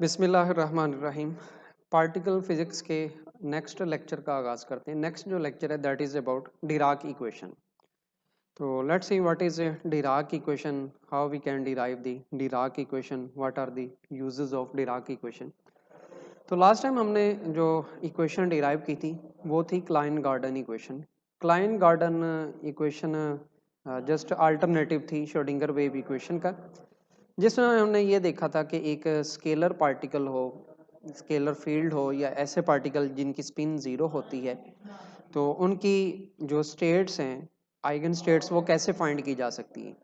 बिस्मिल्लाहिर्रहमानिर्रहीम। Particle physics के next lecture का आगाज़ करते हैं। नेक्स्ट जो लेक्चर है that is about Dirac equation. तो let's see what is Dirac equation, how we can derive the Dirac equation, what are the uses of Dirac equation. तो last time हमने जो इक्वेशन डिराइव की थी वो थी Klein Gordon equation. Klein Gordon equation just alternative थी Schrodinger wave equation का, जिसमें हमने ये देखा था कि एक स्केलर पार्टिकल हो, स्केलर फील्ड हो या ऐसे पार्टिकल जिनकी स्पिन ज़ीरो होती है, तो उनकी जो स्टेट्स हैं, आइगन स्टेट्स, वो कैसे फाइंड की जा सकती हैं।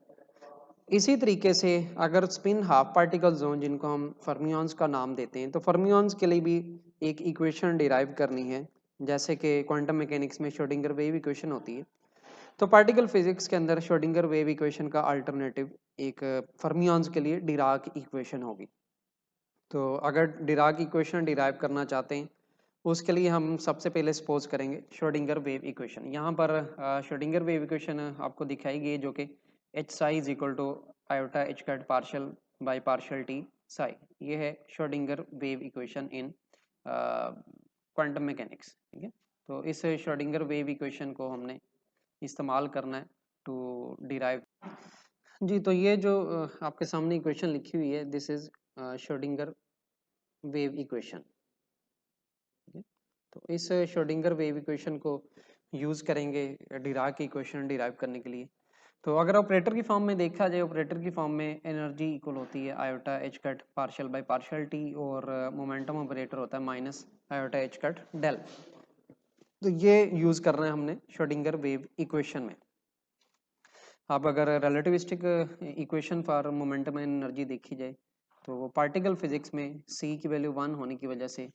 इसी तरीके से अगर स्पिन हाफ पार्टिकल्स हों जिनको हम फर्मियंस का नाम देते हैं, तो फर्मियंस के लिए भी एक इक्वेशन डिराइव करनी है, जैसे कि क्वांटम मैकेनिक्स में श्रोडिंगर वेव इक्वेशन होती है। तो पार्टिकल फिजिक्स के अंदर श्रोडिंगर वेव इक्वेशन का अल्टरनेटिव एक फर्मियंस के लिए डिराक इक्वेशन होगी। तो अगर डिराक इक्वेशन डिराइव करना चाहते हैं उसके लिए हम सबसे पहले सपोज करेंगे श्रोडिंगर वेव इक्वेशन। यहाँ पर श्रोडिंगर वेव इक्वेशन आपको दिखाई गई जो कि H psi is equal to iota H cut partial by partial T psi. ये है Schrodinger wave equation in quantum mechanics. ठीक है, तो इस श्रोडिंगर वेव इक्वेशन को हमने इस्तेमाल करना है टू डिराइव। जी, तो ये जो आपके सामने इक्वेशन लिखी हुई है, this is Schrodinger wave equation. तो इस श्रोडिंगर वेव इक्वेशन को यूज करेंगे डिराक इक्वेशन डिराइव करने के लिए। तो अगर ऑपरेटर की फॉर्म में देखा जाए, ऑपरेटर की फॉर्म में एनर्जी इक्वल होती है iota H cut partial by partial T, और मोमेंटम ऑपरेटर होता है minus iota H cut del. तो ये यूज करना है हमने श्रोडिंगर वेव इक्वेशन में। अब अगर relativistic equation for momentum and energy देखी जाए, तो वो पार्टिकल फिजिक्स में सी की वैल्यू 1 होने की वजह से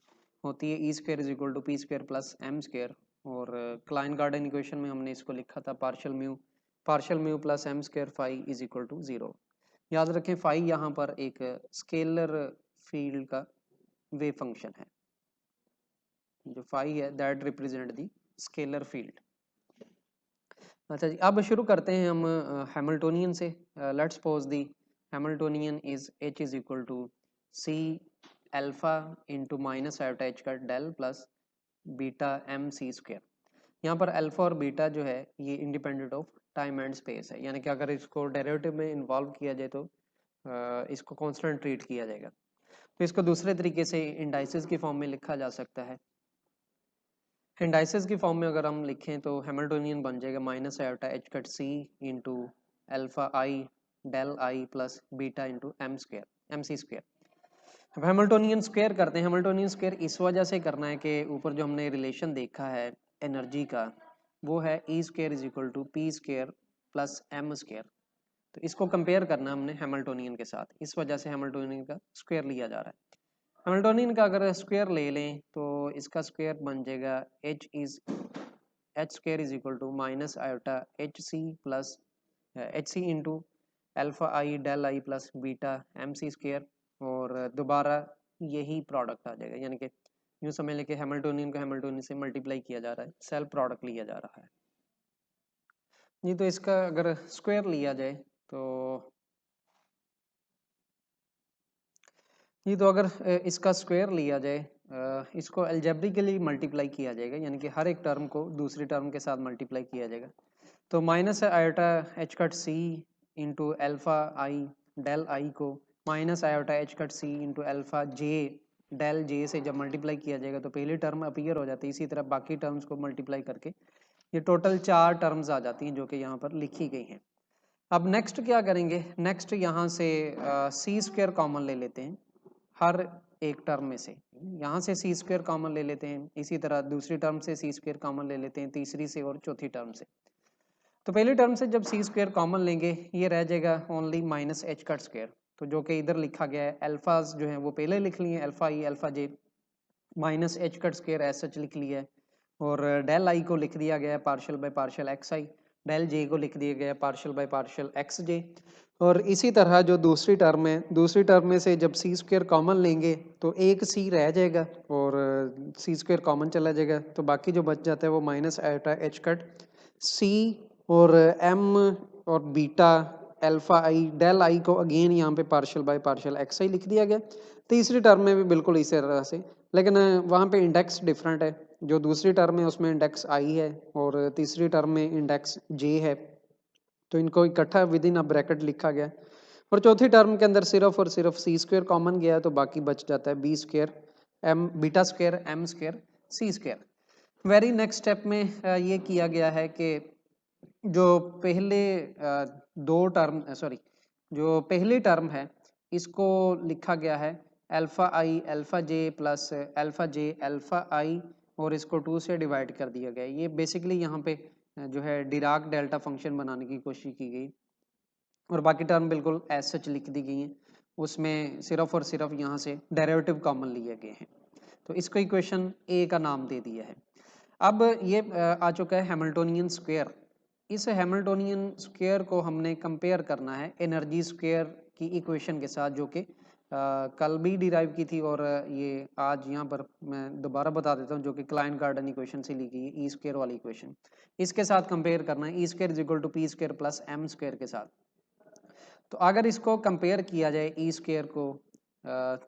होती है E square is equal to P square plus M square. और क्लाइन गार्डन इक्वेशन में हमने इसको लिखा था partial mu plus M square phi is equal to 0। याद रखें फाई यहाँ पर एक स्केलर फील्ड का वेव फंक्शन है। जो फाई है that represent the scalar field. अच्छा जी, अब शुरू करते हैं हम हैमिल्टोनियन से। Let's suppose the Hamiltonian is H is equal to C alpha into minus iota H का del plus beta M C square. यहाँ पर अल्फा और बीटा जो है ये independent of time and space है, यानी कि अगर इसको डेरिवेटिव में इन्वॉल्व किया जाए तो इसको कांस्टेंट ट्रीट किया जाएगा। तो इसको दूसरे तरीके से इंडाइसिस की फॉर्म में लिखा जा सकता है। इंडाइसिस की फॉर्म में अगर हम लिखें तो हैमिल्टोनियन बन जाएगा minus iota H cut C into alpha I del I plus beta into M square M C square. अब हैमिल्टोनियन स्क्वायर करते हैं। हैमिल्टोनियन स्क्वायर इस वजह से करना है कि ऊपर जो हमने रिलेशन देखा है एनर्जी का, वो है E square is equal to P square plus M square. तो इसको कंपेयर करना हमने हैमिल्टोनियन के साथ, इस वजह से हैमिल्टोनियन का स्क्वायर लिया जा रहा है। हैमिल्टोनियन का अगर स्क्वायर ले लें तो इसका स्क्वायर बन जाएगा H square is equal to minus iota H C plus H C into alpha I del I plus beta M C square. और दोबारा यही प्रोडक्ट आ जाएगा, यानी कि यूँ समझ लें कि हैमिल्टोनियन को हैमिल्टोनियन से मल्टीप्लाई किया जा रहा है, सेल्फ प्रोडक्ट लिया जा रहा है जी। तो इसका अगर स्क्वायर लिया जाए तो ये, तो अगर इसका स्क्वायर लिया जाए, इसको अलजेब्रिकली मल्टीप्लाई किया जाएगा, यानी कि हर एक टर्म को दूसरी टर्म के साथ मल्टीप्लाई किया जाएगा। तो minus iota H cut C into alpha I del I को minus iota H cut C into alpha J del J से जब मल्टीप्लाई किया जाएगा तो पहली टर्म अपीयर हो जाती है। इसी तरह बाकी टर्म्स को मल्टीप्लाई करके ये टोटल 4 टर्म्स आ जाती हैं जो कि यहाँ पर लिखी गई हैं। अब नेक्स्ट क्या करेंगे, नेक्स्ट यहाँ से सी स्क्वायर कॉमन ले लेते हैं हर एक टर्म में से। यहाँ से सी स्क्वायर कॉमन ले लेते हैं, इसी तरह दूसरी टर्म से सी स्क्वायर कॉमन ले लेते हैं, तीसरी से और चौथी टर्म से। तो पहली टर्म से जब सी स्क्वायर कॉमन लेंगे ये रह जाएगा only minus H cut square. तो जो कि इधर लिखा गया है अल्फाज जो है वो पहले लिख लिए, alpha E alpha J minus H cut square as such लिख लिया है। और डेल आई को लिख दिया गया है partial by partial X I, del J को लिख दिया गया है partial by partial X J. और इसी तरह जो दूसरी टर्म है, दूसरी टर्म में से जब सी स्क्वायर कॉमन लेंगे तो एक सी रह जाएगा और सी स्क्वायर कॉमन चला जाएगा, तो बाकी जो बच जाता है वो minus iota H cut C और एम और beta alpha I, del I को अगेन यहाँ पे partial by partial X I लिख दिया गया। तीसरी टर्म में भी बिल्कुल इसी तरह से, लेकिन वहाँ पे इंडेक्स डिफरेंट है। जो दूसरी टर्म है उसमें इंडेक्स आई है और तीसरी टर्म में इंडेक्स जे है, तो इनको इकट्ठा विद इन अ ब्रैकेट लिखा गया। और चौथी टर्म के अंदर सिर्फ और सिर्फ सी स्क्वायर कॉमन गया है, तो बाकी बच जाता है B square M beta square M square C square. Very next step में ये किया गया है कि जो पहले दो टर्म सॉरी जो पहली टर्म है इसको लिखा गया है alpha I alpha J plus alpha J alpha I, और इसको 2 से डिवाइड कर दिया गया है। ये बेसिकली यहाँ पे जो है डिराक डेल्टा फंक्शन बनाने की कोशिश की गई, और बाकी टर्म बिल्कुल एज सच लिख दी गई हैं। उसमें सिर्फ और सिर्फ यहाँ से डेरिवेटिव कॉमन लिए गए हैं, तो इसको इक्वेशन ए का नाम दे दिया है। अब ये आ चुका है हैमिल्टोनियन स्क्वायर। इस हैमिल्टोनियन स्क्वायर को हमने कंपेयर करना है एनर्जी स्क्वायर की इक्वेशन के साथ, जो कि कल भी डिराइव की थी, और ये आज यहाँ पर मैं दोबारा बता देता हूँ, जो कि क्लाइन गार्डन इक्वेशन से ली गई है, ई स्क्वायर वाली इक्वेशन। इसके साथ कंपेयर करना है E square is equal to P square plus M square के साथ। तो अगर इसको कंपेयर किया जाए ई स्क्वायर को,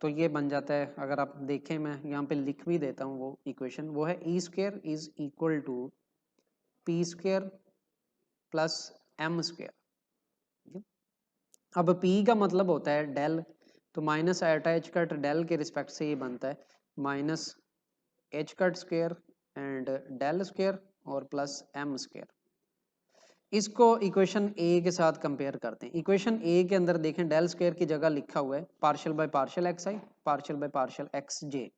तो ये बन जाता है, अगर आप देखें मैं यहाँ पे लिख भी देता हूँ वो इक्वेशन, वो है E square is equal to P square plus M square. अब p का मतलब होता है डेल, तो minus iota H cut del के रिस्पेक्ट से ये बनता है minus H cut square and del square और प्लस एम स्क्वायर। इसको इक्वेशन ए के साथ कंपेयर करते हैं। इक्वेशन ए के अंदर देखें डेल स्क्वायर की जगह लिखा हुआ है partial by partial X I, partial by partial X J.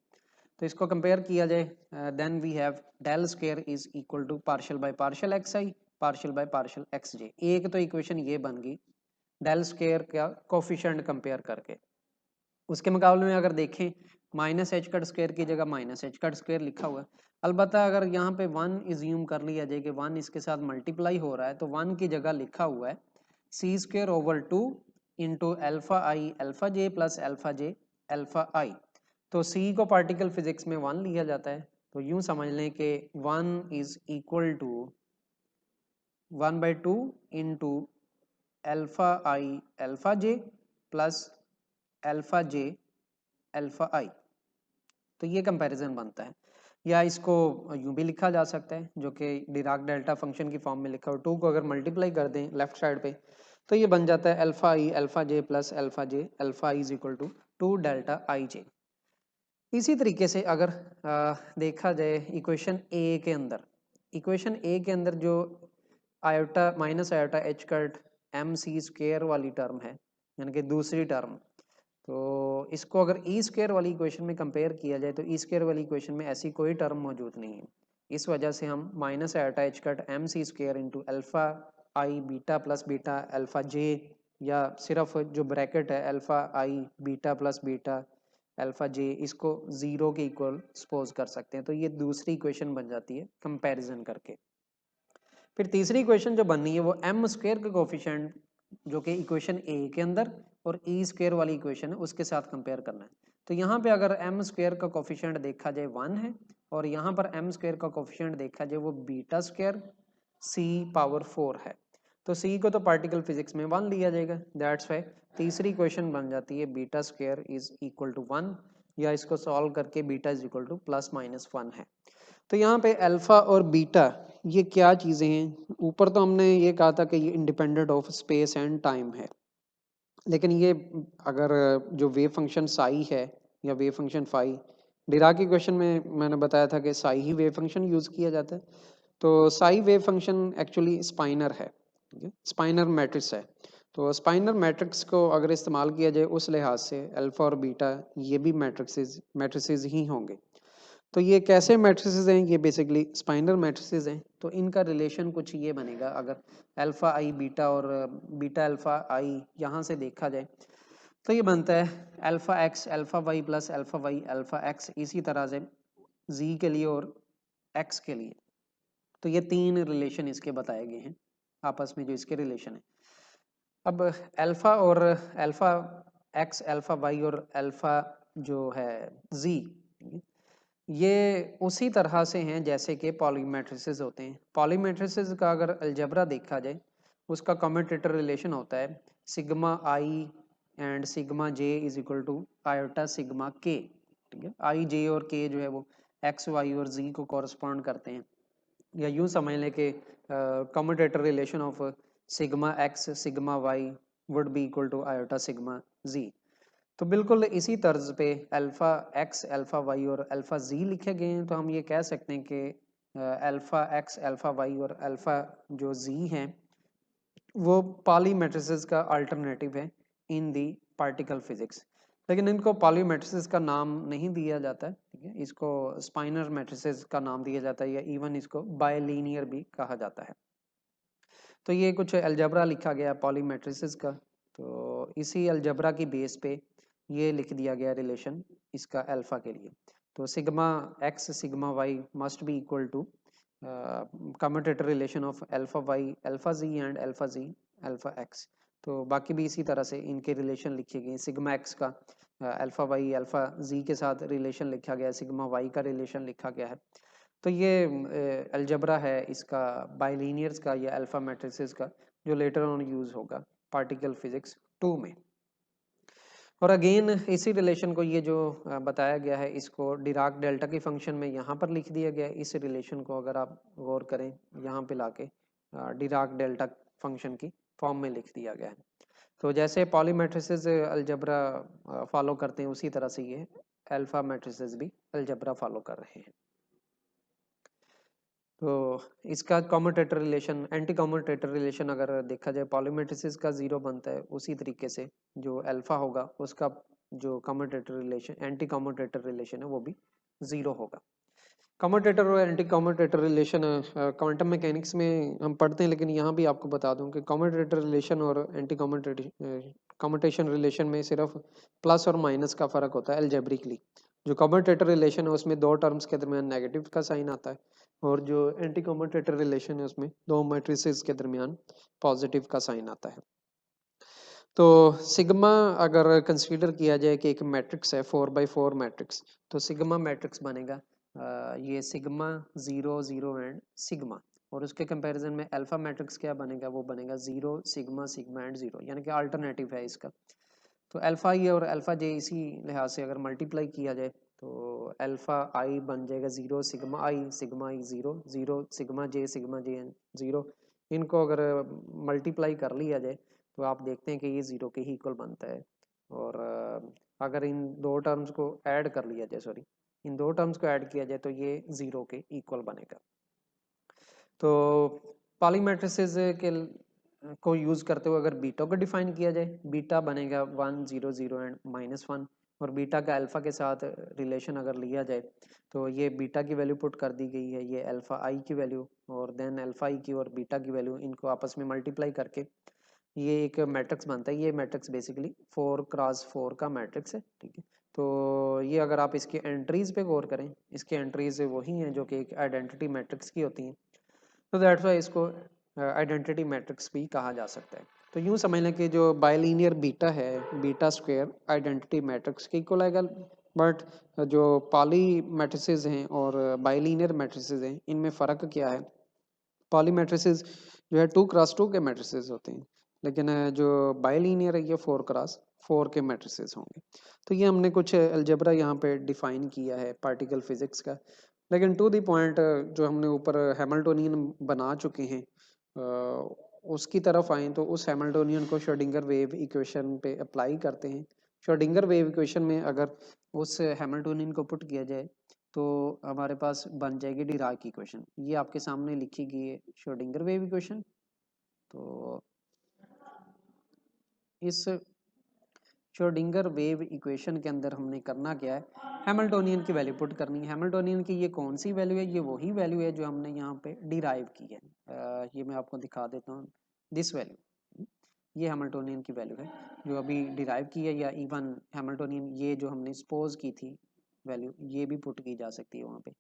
तो इसको कंपेयर किया जाए, then we have del square is equal to partial by partial X I, partial by partial X J. एक तो इक्वेशन ये बन गई डेल स्क्वायर का कोफिशिएंट कंपेयर करके। उसके मुकाबले में अगर देखें माइनस एच कट स्क्वायर की जगह माइनस एच कट स्क्वायर लिखा हुआ है। अलबत्ता अगर यहाँ पे 1 इज्यूम कर लिया जाए कि 1 इसके साथ मल्टीप्लाई हो रहा है, तो 1 की जगह लिखा हुआ है C square over 2 into alpha I alpha J plus alpha J alpha I. तो सी को पार्टिकल फिजिक्स में 1 लिया जाता है, तो यूं समझ लें कि 1 is equal to 1/2 into alpha I alpha J plus alpha J alpha I. तो ये कंपैरिजन बनता है, या इसको यूं भी लिखा जा सकता है जो कि डिराक डेल्टा फंक्शन की फॉर्म में लिखा हो। 2 को अगर मल्टीप्लाई कर दें लेफ्ट साइड पे, तो ये बन जाता है alpha I alpha J plus alpha J alpha I is equal to 2 delta I J. इसी तरीके से अगर देखा जाए इक्वेशन ए के अंदर, इक्वेशन ए के अंदर जो iota minus iota H cut M C square वाली टर्म है, यानी कि दूसरी टर्म, तो इसको अगर ई स्क्वायर वाली इक्वेशन में कंपेयर किया जाए, तो ई स्क्वायर वाली इक्वेशन में ऐसी कोई टर्म मौजूद नहीं है। इस वजह से हम minus iota H cut M C square into alpha I beta plus beta alpha J, या सिर्फ जो ब्रैकेट है alpha I beta plus beta alpha J, इसको 0 के इक्वल सपोज कर सकते हैं। तो ये दूसरी इक्वेशन बन जाती है कंपैरिजन करके। फिर तीसरी इक्वेशन जो बननी है वो एम स्क्वायर के कोफिशिएंट, जो कि इक्वेशन ए के अंदर और ई स्क्वायर वाली इक्वेशन है उसके साथ कंपेयर करना है। तो यहाँ पे अगर एम स्क्वायर का कोफिशिएंट देखा जाए 1 है, और यहाँ पर एम स्क्वायर का कोफिशिएंट देखा जाए वो बीटा स्क्वायर सी पावर 4 है, तो सी को तो पार्टिकल फिजिक्स में 1 लिया जाएगा, दैट्स वाई तीसरी इक्वेशन बन जाती है beta square is equal to 1, या इसको सॉल्व करके beta is equal to plus minus 1 है। तो यहाँ पे अल्फा और बीटा ये क्या चीज़ें हैं? ऊपर तो हमने ये कहा था कि ये independent of space and time है, लेकिन ये अगर जो वेव फंक्शन साई है या wave function phi, Dirac equation में मैंने बताया था कि साई ही वेव फंक्शन यूज़ किया जाता है। तो psi wave function actually spinor है, स्पाइनर मैट्रिक्स है। तो स्पाइनर मैट्रिक्स को अगर इस्तेमाल किया जाए उस लिहाज से अल्फा और बीटा ये भी मैट्रिसेस ही होंगे। तो ये कैसे मैट्रिसेस हैं? ये बेसिकली स्पाइनर मैट्रिसेस हैं। तो इनका रिलेशन कुछ ये बनेगा, अगर अल्फा आई बीटा और बीटा अल्फा आई यहाँ से देखा जाए, तो ये बनता है alpha X alpha Y plus alpha Y alpha X, इसी तरह से जी के लिए और एक्स के लिए। तो ये 3 रिलेशन इसके बताए गए हैं आपस में, जो इसके रिलेशन है। अब अल्फा और अल्फा एक्स अल्फा वाई और अल्फा जो है जी, ये उसी तरह से हैं जैसे कि पॉलीमेट्रिसेस होते हैं। पॉलीमेट्रिसेस का अगर अलजेब्रा देखा जाए, उसका कम्यूटेटर रिलेशन होता है sigma I and sigma J is equal to iota sigma K, ठीक है। आई जे और के जो है वो एक्स वाई और जी को कॉरस्पॉन्ड करते हैं, या यूं समझ लें कि commutator relation of sigma X sigma Y would be equal to iota sigma Z. तो बिल्कुल इसी तर्ज पे अल्फा एक्स अल्फा वाई और अल्फा जी लिखे गए हैं, तो हम ये कह सकते हैं कि अल्फा एक्स अल्फा वाई और अल्फा जो जी हैं वो पॉली मैट्रिसेस का अल्टरनेटिव है इन दी पार्टिकल फिजिक्स। लेकिन इनको पॉली मैट्रिसेस का नाम नहीं दिया जाता है, ठीक है, इसको स्पाइनर मैट्रिसेस का नाम दिया जाता है, या इवन इसको बायलीनियर भी कहा जाता है। तो ये कुछ अलजबरा लिखा गया पॉली मैट्रिसेस का, तो इसी अलजबरा की बेस पे ये लिख दिया गया रिलेशन इसका अल्फा के लिए। तो sigma X sigma Y must be equal to commutator relation of alpha Y alpha Z and alpha Z alpha X. तो बाकी भी इसी तरह से इनके रिलेशन लिखे गए, सिग्मा एक्स का अल्फा वाई अल्फा जी के साथ रिलेशन लिखा गया है, सिग्मा वाई का रिलेशन लिखा गया है। तो ये अलजबरा है इसका बाइलिनियर्स का या अल्फा मैट्रिसेस का, जो लेटर ऑन यूज होगा पार्टिकल फिजिक्स 2 में। और अगेन इसी रिलेशन को ये जो बताया गया है इसको डिराक डेल्टा की फंक्शन में यहाँ पर लिख दिया गया है। इस रिलेशन को अगर आप गौर करें यहाँ पे लाके डिराक डेल्टा फंक्शन की फॉर्म में लिख दिया गया है। तो जैसे पॉली मैट्रिसेस अलजबरा फॉलो करते हैं उसी तरह से ये अल्फा मैट्रिसेस भी अलजबरा फॉलो कर रहे हैं। तो इसका commutator relation anti commutator relation अगर देखा जाए पॉली मैट्रिसेस का जीरो बनता है, उसी तरीके से जो अल्फा होगा उसका जो commutator relation anti commutator relation है वो भी जीरो होगा। कम्यूटेटर और anti commutator relation quantum mechanics में हम पढ़ते हैं, लेकिन यहाँ भी आपको बता दूं कि कम्यूटेटर रिलेशन और एंटी कम्यूटेशन रिलेशन में सिर्फ प्लस और माइनस का फर्क होता है अलजेब्रिकली। जो कम्यूटेटर रिलेशन है उसमें दो टर्म्स के दरमियान नेगेटिव का साइन आता है, और जो एंटी कम्यूटेटर रिलेशन है उसमें दो मैट्रिसेस के दरमियान पॉजिटिव का साइन आता है। तो सिग्मा अगर कंसीडर किया जाए कि एक मैट्रिक्स है 4x4 मैट्रिक्स, तो सिग्मा मैट्रिक्स बनेगा ये सिग्मा 0 0 एंड सिग्मा, और उसके कंपैरिजन में अल्फा मैट्रिक्स क्या बनेगा, वो बनेगा 0 सिग्मा सिग्मा एंड 0, यानी कि अल्टरनेटिव है इसका। तो अल्फा ई और अल्फा जे इसी लिहाज से अगर मल्टीप्लाई किया जाए तो अल्फा आई बन जाएगा 0 sigma I 0 0 sigma J and 0। इनको अगर मल्टीप्लाई कर लिया जाए तो आप देखते हैं कि ये 0 के ही इक्वल बनता है। और अगर इन दो टर्म्स को ऐड कर लिया जाए, सॉरी इन दो टर्म्स को ऐड किया जाए तो ये 0 के इक्वल बनेगा। तो पॉली मैट्रिसेस के को यूज करते हुए अगर बीटा को डिफाइन किया जाए, बीटा बनेगा 1 0 0 एंड -1, और बीटा का अल्फा के साथ रिलेशन अगर लिया जाए तो ये बीटा की वैल्यू पुट कर दी गई है, ये अल्फा आई की वैल्यू और देन अल्फा आई की और बीटा की वैल्यू, इनको आपस में मल्टीप्लाई करके ये एक मैट्रिक्स बनता है। ये मैट्रिक्स बेसिकली 4x4 का मैट्रिक्स है, ठीक है। तो ये अगर आप इसके एंट्रीज पे गौर करें, इसके एंट्रीज वही हैं जो कि एक आइडेंटिटी मैट्रिक्स की होती हैं, तो दैट्स वाई इसको आइडेंटिटी मैट्रिक्स भी कहा जा सकता है। तो यूँ समझ लें कि जो बाइलिनियर बीटा है, बीटा स्क्वायर आइडेंटिटी मैट्रिक्स के इक्वल आएगा, बट जो पॉली मैट्रिसेस हैं और बाइलिनियर मैट्रिसेस हैं इनमें फ़र्क क्या है। पॉली मैट्रिसेस जो है 2x2 के मैट्रिसेस होते हैं, लेकिन जो बाइलिनियर है ये 4x4 के मैट्रिसेस होंगे। तो ये हमने कुछ अलजेब्रा यहाँ पे डिफाइन किया है पार्टिकल फिजिक्स का, लेकिन टू दी पॉइंट जो हमने ऊपर हैमिल्टोनियन बना चुके हैं उसकी तरफ आए तो उस हैमिल्टोनियन को श्रोडिंगर वेव इक्वेशन पे अप्लाई करते हैं। श्रोडिंगर वेव इक्वेशन में अगर उस हैमिल्टोनियन को पुट किया जाए तो हमारे पास बन जाएगी डिराक इक्वेशन। ये आपके सामने लिखी गई है श्रोडिंगर वेव इक्वेशन। तो इस श्रोडिंगर वेव इक्वेशन के अंदर हमने करना क्या है, हैमिल्टोनियन की वैल्यू पुट करनी है। हैमिल्टोनियन की ये कौन सी वैल्यू है, ये वही वैल्यू है जो हमने यहाँ पे डिराइव की है। ये मैं आपको दिखा देता हूँ, दिस वैल्यू, ये हैमिल्टोनियन की वैल्यू है जो अभी डिराइव की है, या इवन हैमिल्टोनियन ये जो हमने सपोज की थी वैल्यू ये भी पुट की जा सकती है वहाँ पे।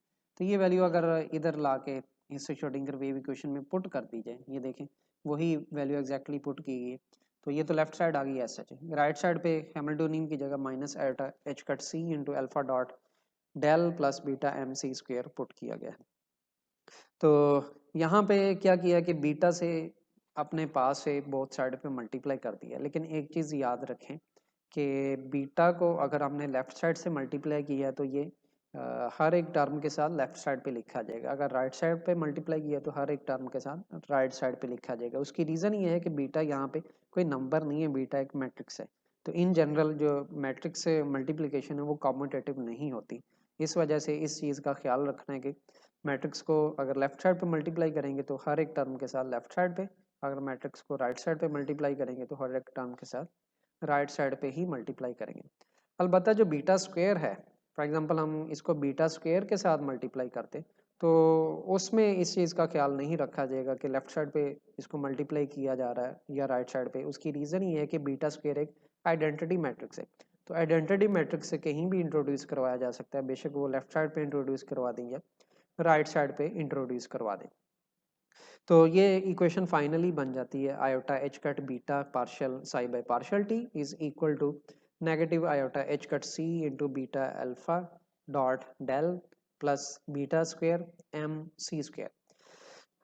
तो ये वैल्यू अगर इधर ला के इस श्रोडिंगर वेव इक्वेशन में पुट कर दी जाए, ये देखें वही वैल्यू एग्जैक्टली पुट की गई है। तो ये तो लेफ्ट साइड आ गई एस एच, राइट साइड पे हैमिल्टोनियन की जगह minus eta H cut C into alpha dot del plus beta M C square put किया गया है। तो यहाँ पे क्या किया कि बीटा से अपने पास से बोथ साइड पे मल्टीप्लाई कर दिया, लेकिन एक चीज़ याद रखें कि बीटा को अगर हमने लेफ़्ट साइड से मल्टीप्लाई किया तो ये हर एक टर्म के साथ लेफ़्ट साइड पे लिखा जाएगा। अगर राइट साइड पे मल्टीप्लाई किया तो हर एक टर्म के साथ राइट साइड पे लिखा जाएगा। उसकी रीज़न ये है कि बीटा यहाँ पे कोई नंबर नहीं है, बीटा एक मैट्रिक्स है। तो इन जनरल जो मैट्रिक्स से मल्टीप्लिकेशन है वो कॉम्यूटेटिव नहीं होती। इस वजह से इस चीज़ का ख्याल रखना है कि मैट्रिक्स को अगर लेफ़्ट साइड पे मल्टीप्लाई करेंगे तो हर एक टर्म के साथ लेफ़्ट साइड पे, अगर मैट्रिक्स को राइट साइड पे मल्टीप्लाई करेंगे तो हर एक टर्म के साथ राइट साइड पे ही मल्टीप्लाई करेंगे। अलबत्ता जो बीटा स्क्वायर है, फॉर एग्जांपल हम इसको बीटा स्क्वायर के साथ मल्टीप्लाई करते तो उसमें इस चीज़ का ख्याल नहीं रखा जाएगा कि लेफ्ट साइड पे इसको मल्टीप्लाई किया जा रहा है या राइट साइड पे। उसकी रीज़न ये है कि बीटा स्क्वायर एक आइडेंटिटी मैट्रिक्स है। तो आइडेंटिटी मैट्रिक्स से कहीं भी इंट्रोड्यूस करवाया जा सकता है, बेशक वो लेफ्ट साइड पे इंट्रोड्यूस करवा दें या राइट साइड पे इंट्रोड्यूस करवा दें। तो ये इक्वेशन फाइनली बन जाती है iota H cut beta partial psi by partial T is equal to negative iota H cut C into beta alpha dot del plus beta square M C square.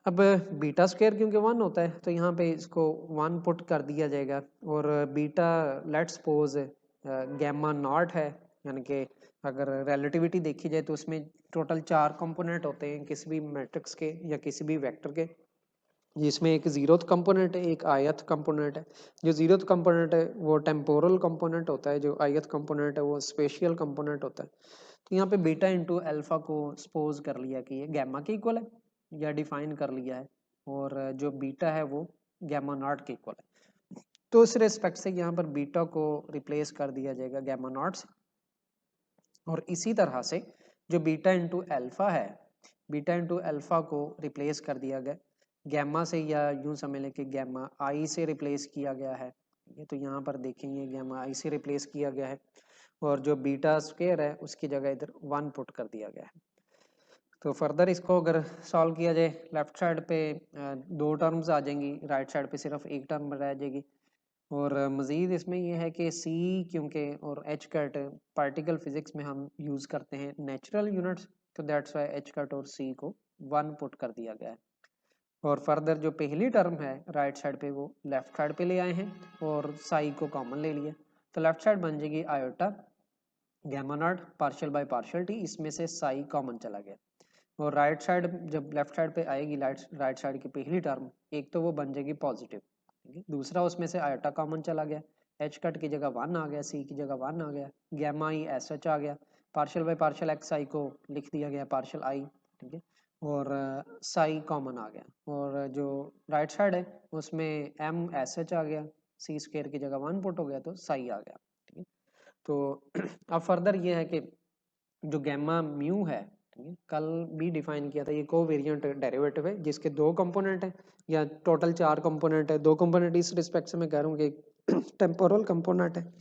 अब beta square क्योंकि one होता है तो यहाँ पे इसको one put कर दिया जाएगा, और beta let's suppose gamma naught है, यानी कि अगर रिलेटिविटी देखी जाए तो उसमें टोटल 4 कंपोनेंट होते हैं किसी भी मैट्रिक्स के या किसी भी वेक्टर के, जिसमें एक जीरोथ कंपोनेंट है, एक आयत कंपोनेंट है। जो जीरोथ कंपोनेंट है वो टेम्पोरल कंपोनेंट होता है, जो आयत कंपोनेंट है वो स्पेशियल कंपोनेंट होता है। तो यहाँ पे बीटा इंटू अल्फा को सपोज कर लिया कि ये गैमा के इक्वल है या डिफाइन कर लिया है, और जो बीटा है वो गैमा नॉट के इक्वल है। तो इस रिस्पेक्ट से यहाँ पर बीटा को रिप्लेस कर दिया जाएगा गैमा नॉट से, और इसी तरह से जो बीटा इंटू अल्फा है, बीटा इंटू अल्फा को रिप्लेस कर दिया गया गैमा से, या यूं समझ लें कि गैमा आई से रिप्लेस किया गया है। ये तो यहाँ पर देखेंगे गैमा आई से रिप्लेस किया गया है, और जो बीटा स्क्वायर है उसकी जगह इधर वन पुट कर दिया गया है। तो फर्दर इसको अगर सॉल्व किया जाए, लेफ्ट साइड पे दो टर्म्स आ जाएंगी, राइट साइड पे सिर्फ एक टर्म रह जाएगी। और मज़ीद इसमें यह है कि सी क्योंकि और एच कट पार्टिकल फिजिक्स में हम यूज़ करते हैं नेचुरल यूनिट्स, तो दैट्स वाई एच कट और सी को वन पुट कर दिया गया है। और फर्दर जो पहली टर्म है राइट साइड पे वो लेफ्ट साइड पे ले आए हैं और साई को कॉमन ले लिया, तो लेफ्ट साइड बन जाएगी iota gamma naught partial by partial T, इसमें से साई कॉमन चला गया। और राइट साइड जब लेफ्ट साइड पे आएगी राइट साइड की पहली टर्म, एक तो वो बन जाएगी पॉजिटिव, ठीक है, दूसरा उसमें से आयोटा कॉमन चला गया, एच कट की जगह वन आ गया, सी की जगह वन आ गया, गैमा ई एस एच आ गया, पार्शियल बाय पार्शियल एक्स आई को लिख दिया गया पार्शियल आई, ठीक है, और साई कॉमन आ गया। और जो राइट साइड है उसमें एम एस एच आ गया, सी स्क्वायर की जगह वन पुट हो गया तो साई आ गया, ठीक है। तो अब फर्दर ये है कि जो गैमा म्यू है, ठीक है, कल भी डिफाइन किया था, ये कोवेरिएंट डेरिवेटिव है जिसके दो कंपोनेंट हैं या टोटल 4 कंपोनेंट है। दो कंपोनेंट इस रिस्पेक्ट से मैं कह रहा हूँ कि टेम्पोरल कंपोनेंट है,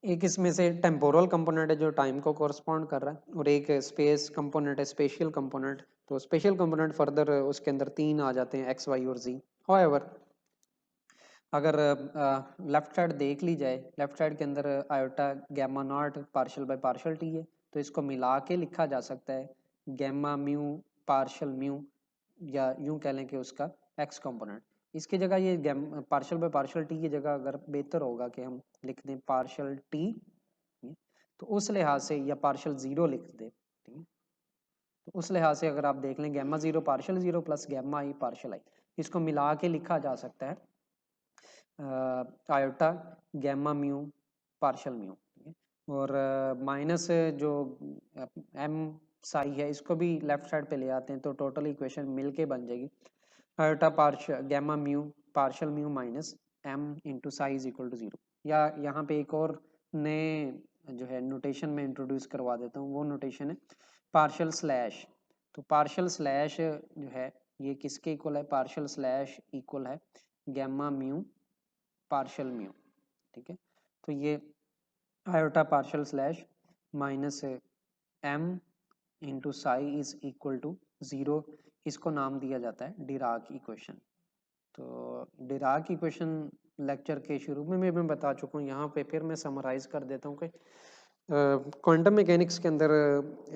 एक इसमें से टेम्पोरल कंपोनेंट है जो टाइम को कोरस्पॉन्ड कर रहा है, और एक स्पेस कंपोनेंट है, स्पेशियल कंपोनेंट। तो स्पेशल कंपोनेंट फर्दर उसके अंदर 3 आ जाते हैं, एक्स वाई और जी। हाउएवर अगर लेफ्ट साइड देख ली जाए, लेफ्ट साइड के अंदर iota gamma naught partial by partial T है, तो इसको मिला के लिखा जा सकता है गैमा म्यू पार्शियल म्यू, या यूं कह लें कि उसका एक्स कंपोनेंट। इसकी जगह ये पार्शियल बाय पार्शियल टी की जगह अगर बेहतर होगा कि हम लिख दें पार्शियल टी, तो उस लिहाज से, या पार्शियल जीरो लिख दें, ठीक है, तो उस लिहाज से अगर आप देख लें gamma zero partial zero plus gamma I partial I, इसको मिला के लिखा जा सकता है iota gamma mu partial mu, ठीक है। और माइनस जो एम साई है इसको भी लेफ्ट साइड पे ले आते हैं तो टोटल इक्वेशन मिलके बन जाएगी iota partial gamma mu partial mu minus M into psi is equal to zero. या यहाँ पे एक और नए जो है नोटेशन में इंट्रोड्यूस करवा देता हूँ, वो नोटेशन है पार्शियल स्लैश। तो पार्शियल स्लैश जो है ये किसके इक्वल है, पार्शियल स्लैश इक्वल है गैमा म्यू पार्शियल म्यू, ठीक है। तो ये iota partial slash minus M into psi is equal to zero, इसको नाम दिया जाता है डिराक इक्वेशन। तो डिराक इक्वेशन लेक्चर के शुरू में मैं बता चुका हूँ, यहाँ पे फिर मैं समराइज कर देता हूँ कि क्वांटम मैकेनिक्स के अंदर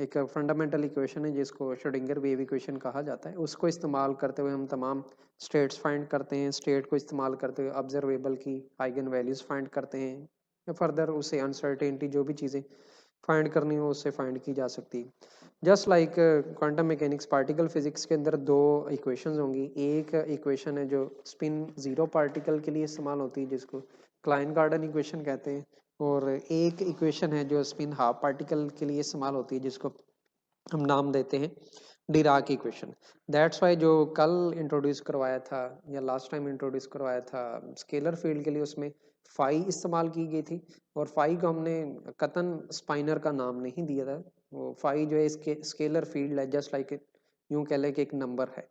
एक फंडामेंटल इक्वेशन है जिसको श्रोडिंगर वेव इक्वेशन कहा जाता है। उसको इस्तेमाल करते हुए हम तमाम स्टेट्स फाइंड करते हैं। स्टेट को इस्तेमाल करते हुए ऑब्जर्वेबल की आइगन वैल्यूज फाइंड करते हैं, या फर्दर उसे अनसर्टेनिटी जो भी चीज़ें फाइंड करनी हो उससे फाइंड की जा सकती है। Just like quantum mechanics, particle physics के अंदर दो इक्वेशंस होंगी। एक इक्वेशन है जो स्पिन जीरो पार्टिकल के लिए इस्तेमाल होती है जिसको क्लाइन गार्डन इक्वेशन कहते हैं, और एक इक्वेशन है जो स्पिन हाफ पार्टिकल के लिए इस्तेमाल होती है जिसको हम नाम देते हैं डिराक इक्वेशन। दैट्स वाई जो कल इंट्रोड्यूस करवाया था या लास्ट टाइम इंट्रोड्यूस करवाया था स्केलर फील्ड के लिए, उसमें फाई इस्तेमाल की गई थी, और फाई को हमने कतन स्पाइनर का नाम नहीं दिया था। वो फाई जो है इसके स्केलर फील्ड है, जस्ट लाइक यूं कह लें कि एक नंबर है।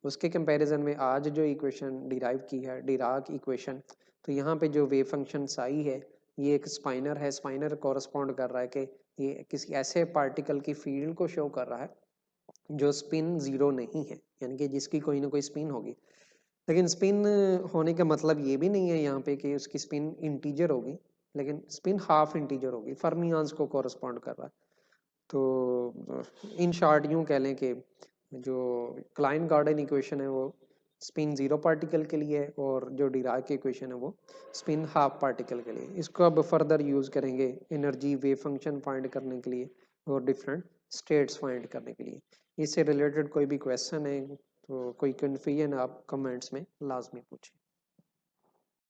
उसके कंपैरिजन में आज जो इक्वेशन डिराइव की है डिराक इक्वेशन, तो यहाँ पे जो वेव फंक्शन साई है ये एक स्पाइनर है। स्पाइनर कॉरस्पॉन्ड कर रहा है कि ये किसी ऐसे पार्टिकल की फील्ड को शो कर रहा है जो स्पिन जीरो नहीं है, यानी कि जिसकी कोई ना कोई स्पिन होगी। लेकिन स्पिन होने का मतलब ये भी नहीं है यहाँ पे कि उसकी स्पिन इंटीजर होगी, लेकिन स्पिन हाफ इंटीजर होगी, फर्मियान्स को कॉरस्पॉन्ड कर रहा है। तो इन शॉर्ट यूं कह लें कि जो क्लाइन गार्डन इक्वेशन है वो स्पिन जीरो पार्टिकल के लिए है, और जो डिराक की इक्वेशन है वो स्पिन हाफ पार्टिकल के लिए। इसको अब फर्दर यूज करेंगे एनर्जी वेव फंक्शन फाइंड करने के लिए और डिफरेंट स्टेट्स फाइंड करने के लिए। इससे रिलेटेड कोई भी क्वेश्चन है तो कोई कन्फ्यूजन आप कमेंट्स में लाजमी पूछें।